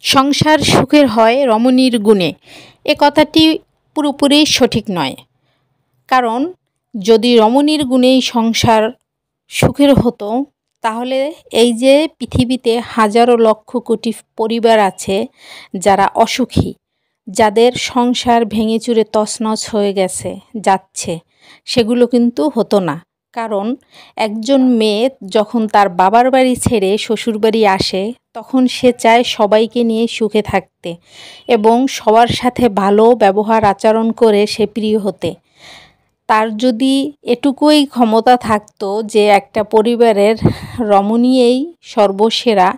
সংসার সুখের হয় রমণীর গুণে, এ কথাটি পুরোপুরি সঠিক নয়। কারণ যদি রমণীর গুণেই সংসার সুখের হতো, তাহলে এই যে পৃথিবীতে হাজারো লক্ষ কোটি পরিবার আছে যারা অসুখী, যাদের সংসার ভেঙে চুরে তছনছ হয়ে যাচ্ছে, সেগুলো কিন্তু হতো না। কারণ একজন মেয়ে যখন তার বাবার বাড়ি ছেড়ে শ্বশুরবাড়ি আসে, তখন সে চায় সবাইকে নিয়ে সুখে থাকতে এবং সবার সাথে ভালো ব্যবহার আচরণ করে সে প্রিয় হতে। তার যদি এটুকুই ক্ষমতা থাকতো যে একটা পরিবারের রমণীই সর্বসেরা,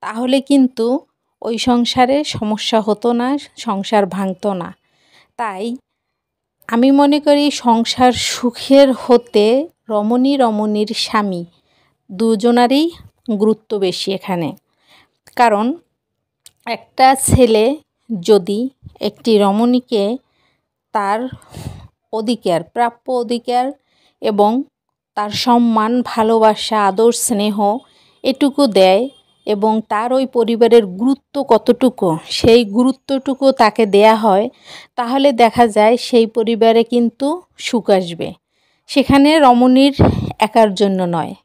তাহলে কিন্তু ওই সংসারে সমস্যা হতো না, সংসার ভাঙতো না। তাই আমি মনে করি সংসার সুখের হতে রমণীর স্বামী দুজনারই গুরুত্ব বেশি এখানে। কারণ একটা ছেলে যদি একটি রমণীকে তার অধিকার, প্রাপ্য অধিকার এবং তার সম্মান, ভালোবাসা, আদর, স্নেহ এটুকু দেয় এবং তার ওই পরিবারের গুরুত্ব কতটুকু, সেই গুরুত্বটুকু তাকে দেয়া হয়, তাহলে দেখা যায় সেই পরিবারে কিন্তু সুখ আসবে। সেখানে রমণীর একার জন্য নয়।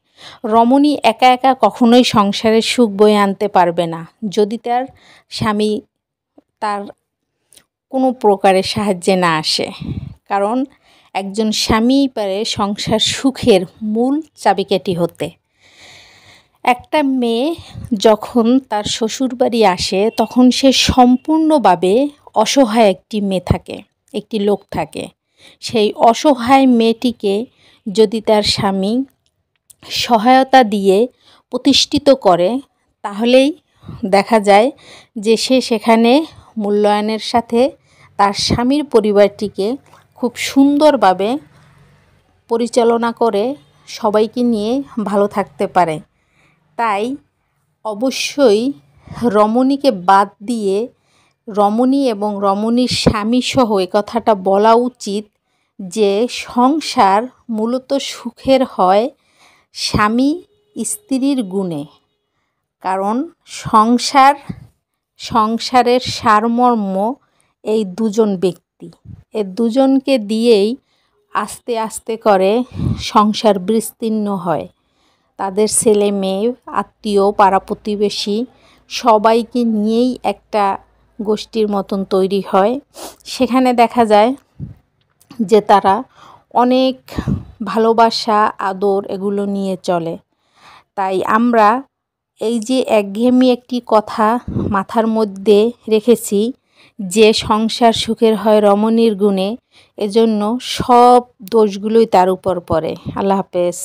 রমণী একা একা কখনোই সংসারের সুখ বয়ে আনতে পারবে না, যদি তার স্বামী তার কোনো প্রকারের সাহায্যে না আসে। কারণ একজন স্বামীই পারে সংসার সুখের মূল চাবিকাঠি হতে। একটা মেয়ে যখন তার শ্বশুরবাড়ি আসে, তখন সে সম্পূর্ণভাবে অসহায় একটি লোক থাকে। সেই অসহায় মেয়েটিকে যদি তার স্বামী সহায়তা দিয়ে প্রতিষ্ঠিত করে, তাহলেই দেখা যায় যে সে সেখানে মূল্যায়নের সাথে তার স্বামীর পরিবারটিকে খুব সুন্দরভাবে পরিচালনা করে সবাইকে নিয়ে ভালো থাকতে পারে। তাই অবশ্যই রমণীকে বাদ দিয়ে রমণী এবং রমণীর স্বামী সহ এ কথাটা বলা উচিত যে সংসার মূলত সুখের হয় স্বামী স্ত্রীর গুণে। কারণ সংসারের সারমর্ম এই দুজন ব্যক্তি, এ দুজনকে দিয়েই আস্তে আস্তে করে সংসার বিস্তীর্ণ হয়। তাদের ছেলে মেয়ে, আত্মীয়, পাড়া প্রতিবেশী সবাইকে নিয়েই একটা গোষ্ঠীর মতন তৈরি হয়। সেখানে দেখা যায় যে তারা অনেক ভালোবাসা, আদর এগুলো নিয়ে চলে। তাই আমরা এই যে একঘেয়েমি একটি কথা মাথার মধ্যে রেখেছি যে সংসার সুখের হয় রমণীর গুণে, এজন্য সব দোষগুলোই তার উপর পড়ে। আল্লাহ হাফেজ।